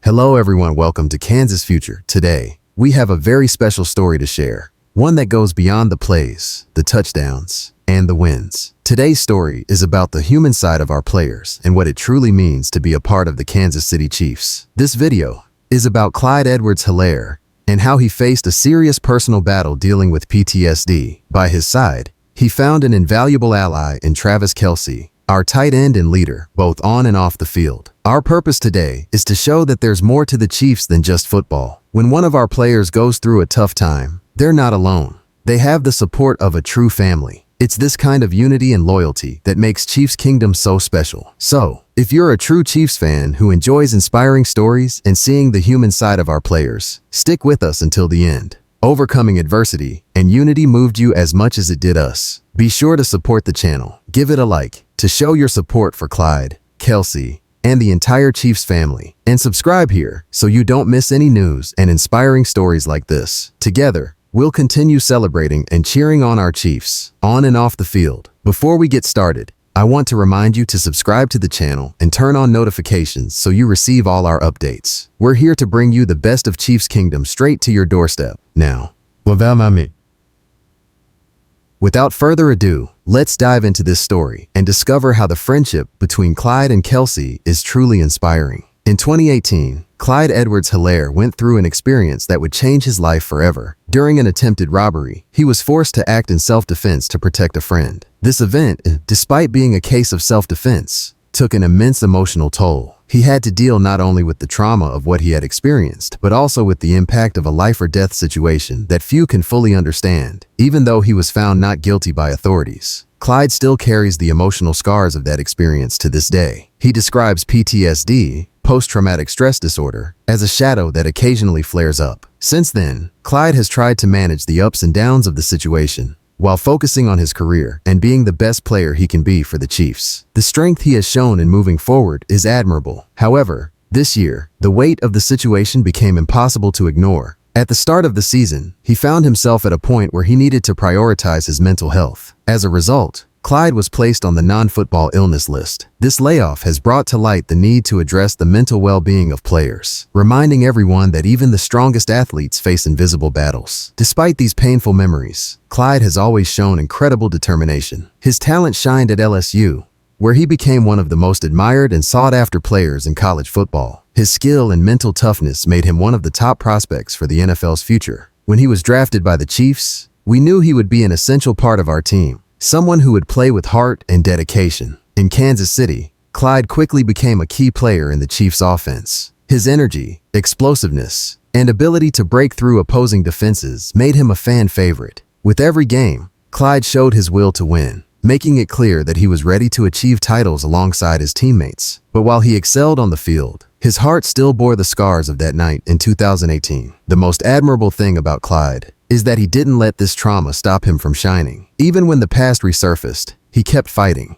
Hello everyone, welcome to Kansas Future. Today, we have a very special story to share. One that goes beyond the plays, the touchdowns, and the wins. Today's story is about the human side of our players and what it truly means to be a part of the Kansas City Chiefs. This video is about Clyde Edwards-Helaire and how he faced a serious personal battle dealing with PTSD. By his side, he found an invaluable ally in Travis Kelce, our tight end and leader, both on and off the field. Our purpose today is to show that there's more to the Chiefs than just football. When one of our players goes through a tough time, they're not alone. They have the support of a true family. It's this kind of unity and loyalty that makes Chiefs Kingdom so special. So, if you're a true Chiefs fan who enjoys inspiring stories and seeing the human side of our players, stick with us until the end. Overcoming adversity and unity moved you as much as it did us. Be sure to support the channel. Give it a like to show your support for Clyde, Kelce, and the entire Chiefs family. And subscribe here so you don't miss any news and inspiring stories like this. Together, we'll continue celebrating and cheering on our Chiefs, on and off the field. Before we get started, I want to remind you to subscribe to the channel and turn on notifications so you receive all our updates. We're here to bring you the best of Chiefs Kingdom straight to your doorstep. Now, without further ado, let's dive into this story and discover how the friendship between Clyde and Kelce is truly inspiring. In 2018, Clyde Edwards-Helaire went through an experience that would change his life forever. During an attempted robbery, he was forced to act in self-defense to protect a friend. This event, despite being a case of self-defense, took an immense emotional toll. He had to deal not only with the trauma of what he had experienced, but also with the impact of a life-or-death situation that few can fully understand. Even though he was found not guilty by authorities, Clyde still carries the emotional scars of that experience to this day. He describes PTSD, post-traumatic stress disorder, as a shadow that occasionally flares up. Since then, Clyde has tried to manage the ups and downs of the situation, while focusing on his career and being the best player he can be for the Chiefs. The strength he has shown in moving forward is admirable. However, this year, the weight of the situation became impossible to ignore. At the start of the season, he found himself at a point where he needed to prioritize his mental health. As a result, Clyde was placed on the non-football illness list. This layoff has brought to light the need to address the mental well-being of players, reminding everyone that even the strongest athletes face invisible battles. Despite these painful memories, Clyde has always shown incredible determination. His talent shined at LSU, where he became one of the most admired and sought-after players in college football. His skill and mental toughness made him one of the top prospects for the NFL's future. When he was drafted by the Chiefs, we knew he would be an essential part of our team. Someone who would play with heart and dedication. In Kansas City, Clyde quickly became a key player in the Chiefs' offense. His energy, explosiveness, and ability to break through opposing defenses made him a fan favorite. With every game, Clyde showed his will to win, making it clear that he was ready to achieve titles alongside his teammates. But while he excelled on the field, his heart still bore the scars of that night in 2018. The most admirable thing about Clyde is that he didn't let this trauma stop him from shining. Even when the past resurfaced, he kept fighting,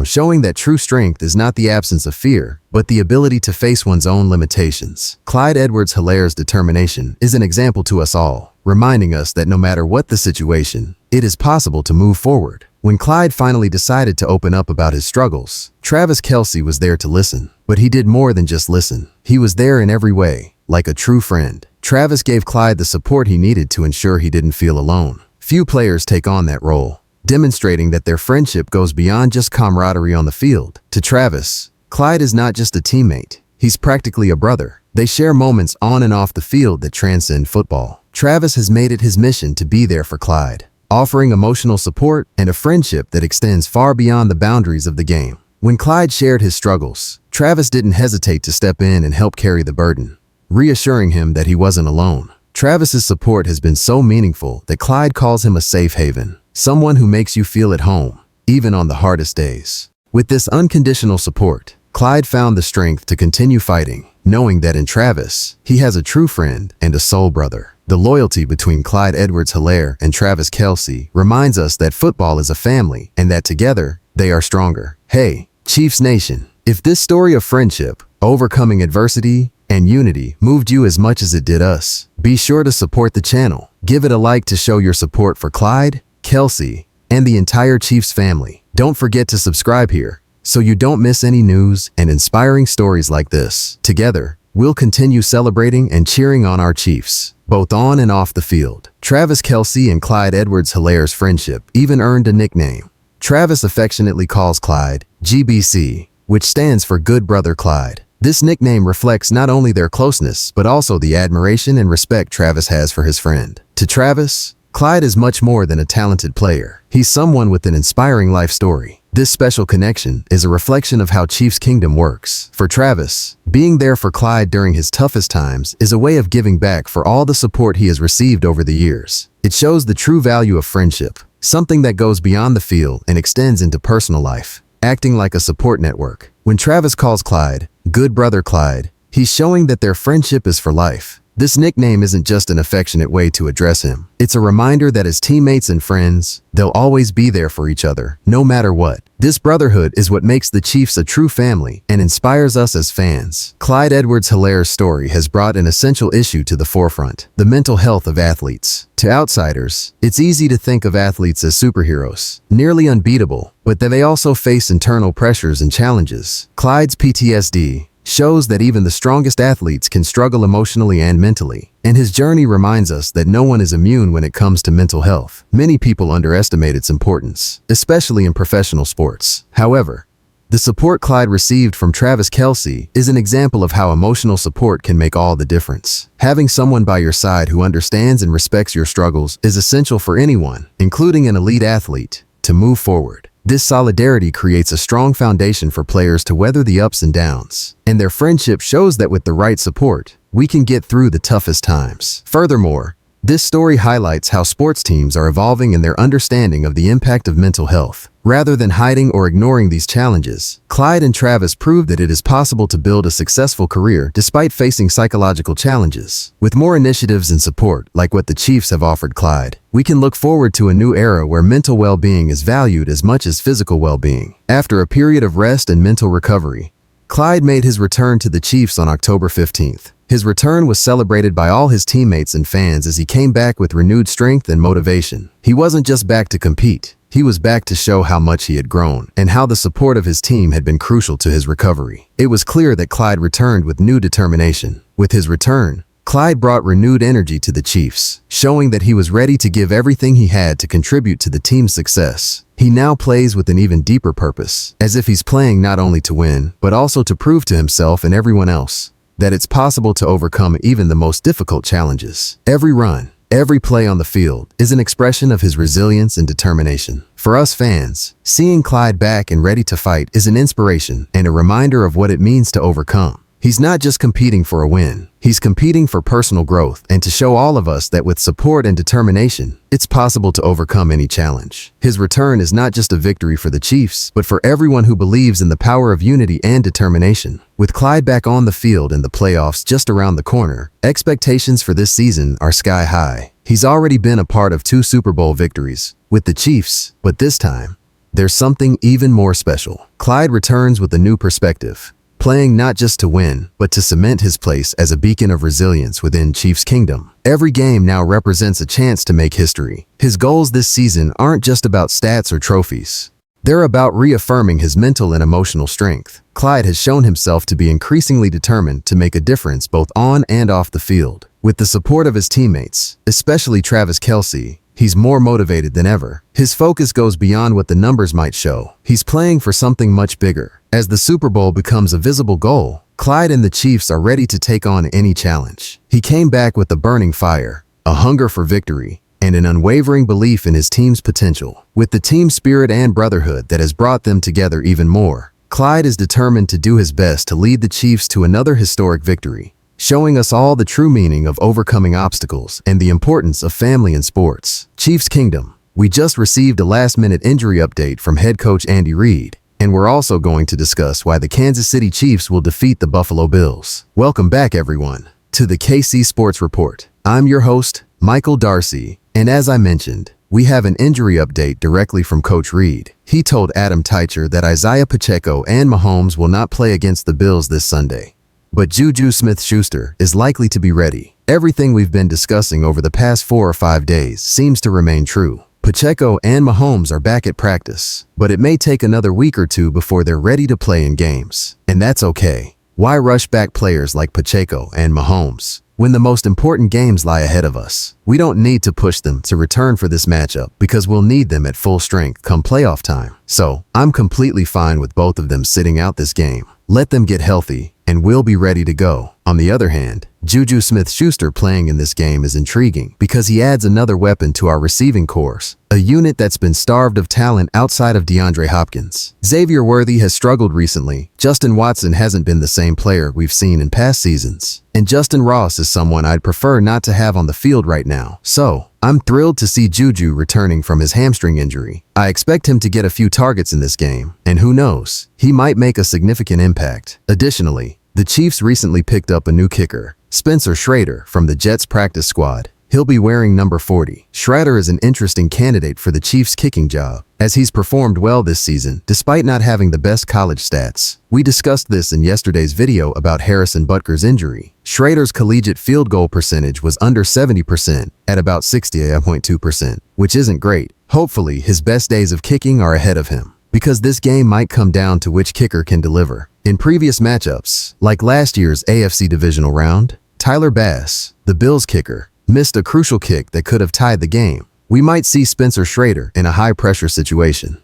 showing that true strength is not the absence of fear, but the ability to face one's own limitations. Clyde Edwards-Helaire's determination is an example to us all, reminding us that no matter what the situation, it is possible to move forward. When Clyde finally decided to open up about his struggles, Travis Kelce was there to listen. But he did more than just listen. He was there in every way, like a true friend. Travis gave Clyde the support he needed to ensure he didn't feel alone. Few players take on that role, demonstrating that their friendship goes beyond just camaraderie on the field. To Travis, Clyde is not just a teammate. He's practically a brother. They share moments on and off the field that transcend football. Travis has made it his mission to be there for Clyde, offering emotional support and a friendship that extends far beyond the boundaries of the game. When Clyde shared his struggles, Travis didn't hesitate to step in and help carry the burden, reassuring him that he wasn't alone. Travis's support has been so meaningful that Clyde calls him a safe haven, someone who makes you feel at home, even on the hardest days. With this unconditional support, Clyde found the strength to continue fighting, knowing that in Travis, he has a true friend and a soul brother. The loyalty between Clyde Edwards-Helaire and Travis Kelce reminds us that football is a family and that together, they are stronger. Hey, Chiefs Nation, if this story of friendship, overcoming adversity, and unity moved you as much as it did us, be sure to support the channel. Give it a like to show your support for Clyde, Kelce, and the entire Chiefs family. Don't forget to subscribe here so you don't miss any news and inspiring stories like this. Together, we'll continue celebrating and cheering on our Chiefs, both on and off the field. Travis Kelce and Clyde Edwards-Hilaire's friendship even earned a nickname. Travis affectionately calls Clyde GBC, which stands for Good Brother Clyde. This nickname reflects not only their closeness, but also the admiration and respect Travis has for his friend. To Travis, Clyde is much more than a talented player. He's someone with an inspiring life story. This special connection is a reflection of how Chiefs Kingdom works. For Travis, being there for Clyde during his toughest times is a way of giving back for all the support he has received over the years. It shows the true value of friendship, something that goes beyond the field and extends into personal life, acting like a support network. When Travis calls Clyde Good Brother Clyde, he's showing that their friendship is for life. This nickname isn't just an affectionate way to address him. It's a reminder that as teammates and friends, they'll always be there for each other, no matter what. This brotherhood is what makes the Chiefs a true family and inspires us as fans. Clyde Edwards-Hilaire's story has brought an essential issue to the forefront: the mental health of athletes. To outsiders, it's easy to think of athletes as superheroes, nearly unbeatable, but they also face internal pressures and challenges. Clyde's PTSD shows that even the strongest athletes can struggle emotionally and mentally, and his journey reminds us that no one is immune when it comes to mental health. Many people underestimate its importance, especially in professional sports. However, the support Clyde received from Travis Kelce is an example of how emotional support can make all the difference. Having someone by your side who understands and respects your struggles is essential for anyone, including an elite athlete, to move forward. This solidarity creates a strong foundation for players to weather the ups and downs, and their friendship shows that with the right support, we can get through the toughest times. Furthermore, this story highlights how sports teams are evolving in their understanding of the impact of mental health. Rather than hiding or ignoring these challenges, Clyde and Travis proved that it is possible to build a successful career despite facing psychological challenges. With more initiatives and support, like what the Chiefs have offered Clyde, we can look forward to a new era where mental well-being is valued as much as physical well-being. After a period of rest and mental recovery, Clyde made his return to the Chiefs on October 15th. His return was celebrated by all his teammates and fans as he came back with renewed strength and motivation. He wasn't just back to compete. He was back to show how much he had grown and how the support of his team had been crucial to his recovery. It was clear that Clyde returned with new determination. With his return, Clyde brought renewed energy to the Chiefs, showing that he was ready to give everything he had to contribute to the team's success. He now plays with an even deeper purpose, as if he's playing not only to win, but also to prove to himself and everyone else that it's possible to overcome even the most difficult challenges. Every run, every play on the field is an expression of his resilience and determination. For us fans, seeing Clyde back and ready to fight is an inspiration and a reminder of what it means to overcome. He's not just competing for a win, he's competing for personal growth and to show all of us that with support and determination, it's possible to overcome any challenge. His return is not just a victory for the Chiefs, but for everyone who believes in the power of unity and determination. With Clyde back on the field and the playoffs just around the corner, expectations for this season are sky high. He's already been a part of 2 Super Bowl victories with the Chiefs, but this time, there's something even more special. Clyde returns with a new perspective, playing not just to win, but to cement his place as a beacon of resilience within Chiefs Kingdom. Every game now represents a chance to make history. His goals this season aren't just about stats or trophies. They're about reaffirming his mental and emotional strength. Clyde has shown himself to be increasingly determined to make a difference both on and off the field. With the support of his teammates, especially Travis Kelce, he's more motivated than ever. His focus goes beyond what the numbers might show. He's playing for something much bigger. As the Super Bowl becomes a visible goal, Clyde and the Chiefs are ready to take on any challenge. He came back with a burning fire, a hunger for victory, and an unwavering belief in his team's potential. With the team spirit and brotherhood that has brought them together even more, Clyde is determined to do his best to lead the Chiefs to another historic victory, showing us all the true meaning of overcoming obstacles and the importance of family in sports. Chiefs Kingdom, we just received a last-minute injury update from head coach Andy Reid, and we're also going to discuss why the Kansas City Chiefs will defeat the Buffalo Bills. Welcome back, everyone, to the KC Sports Report. I'm your host, Michael Darcy, and as I mentioned, we have an injury update directly from Coach Reid. He told Adam Teicher that Isaiah Pacheco and Mahomes will not play against the Bills this Sunday, but Juju Smith-Schuster is likely to be ready. Everything we've been discussing over the past 4 or 5 days seems to remain true. Pacheco and Mahomes are back at practice, but it may take another week or two before they're ready to play in games. And that's okay. Why rush back players like Pacheco and Mahomes when the most important games lie ahead of us? We don't need to push them to return for this matchup because we'll need them at full strength come playoff time. So, I'm completely fine with both of them sitting out this game. Let them get healthy, and we'll be ready to go. On the other hand, Juju Smith-Schuster playing in this game is intriguing because he adds another weapon to our receiving corps, a unit that's been starved of talent outside of DeAndre Hopkins. Xavier Worthy has struggled recently. Justin Watson hasn't been the same player we've seen in past seasons. And Justin Ross is someone I'd prefer not to have on the field right now. So, I'm thrilled to see Juju returning from his hamstring injury. I expect him to get a few targets in this game, and who knows, he might make a significant impact. Additionally, the Chiefs recently picked up a new kicker, Spencer Schrader, from the Jets practice squad. He'll be wearing number 40. Schrader is an interesting candidate for the Chiefs' kicking job, as he's performed well this season despite not having the best college stats. We discussed this in yesterday's video about Harrison Butker's injury. Schrader's collegiate field goal percentage was under 70% at about 60.2%, which isn't great. Hopefully, his best days of kicking are ahead of him, because this game might come down to which kicker can deliver. In previous matchups, like last year's AFC divisional round, Tyler Bass, the Bills kicker, missed a crucial kick that could have tied the game. We might see Spencer Schrader in a high-pressure situation.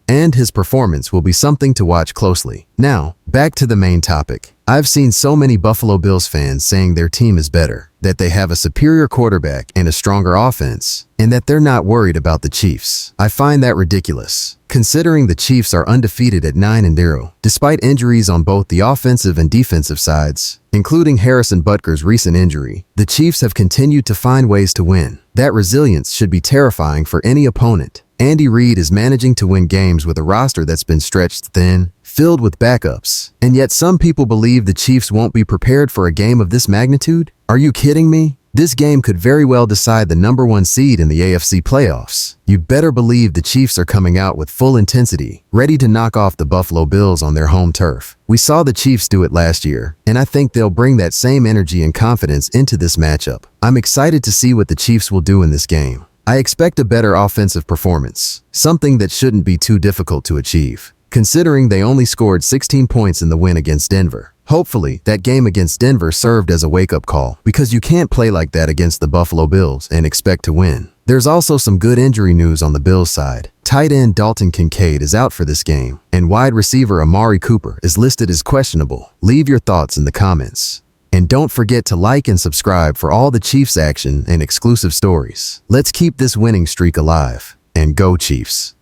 And his performance will be something to watch closely. Now, back to the main topic. I've seen so many Buffalo Bills fans saying their team is better, that they have a superior quarterback and a stronger offense, and that they're not worried about the Chiefs. I find that ridiculous, considering the Chiefs are undefeated at 9-0, despite injuries on both the offensive and defensive sides, including Harrison Butker's recent injury. The Chiefs have continued to find ways to win. That resilience should be terrifying for any opponent. Andy Reid is managing to win games with a roster that's been stretched thin, filled with backups. And yet some people believe the Chiefs won't be prepared for a game of this magnitude? Are you kidding me? This game could very well decide the #1 seed in the AFC playoffs. You better believe the Chiefs are coming out with full intensity, ready to knock off the Buffalo Bills on their home turf. We saw the Chiefs do it last year, and I think they'll bring that same energy and confidence into this matchup. I'm excited to see what the Chiefs will do in this game. I expect a better offensive performance, something that shouldn't be too difficult to achieve, considering they only scored 16 points in the win against Denver. Hopefully, that game against Denver served as a wake-up call, because you can't play like that against the Buffalo Bills and expect to win. There's also some good injury news on the Bills side. Tight end Dalton Kincaid is out for this game, and wide receiver Amari Cooper is listed as questionable. Leave your thoughts in the comments. And don't forget to like and subscribe for all the Chiefs action and exclusive stories. Let's keep this winning streak alive. And go Chiefs!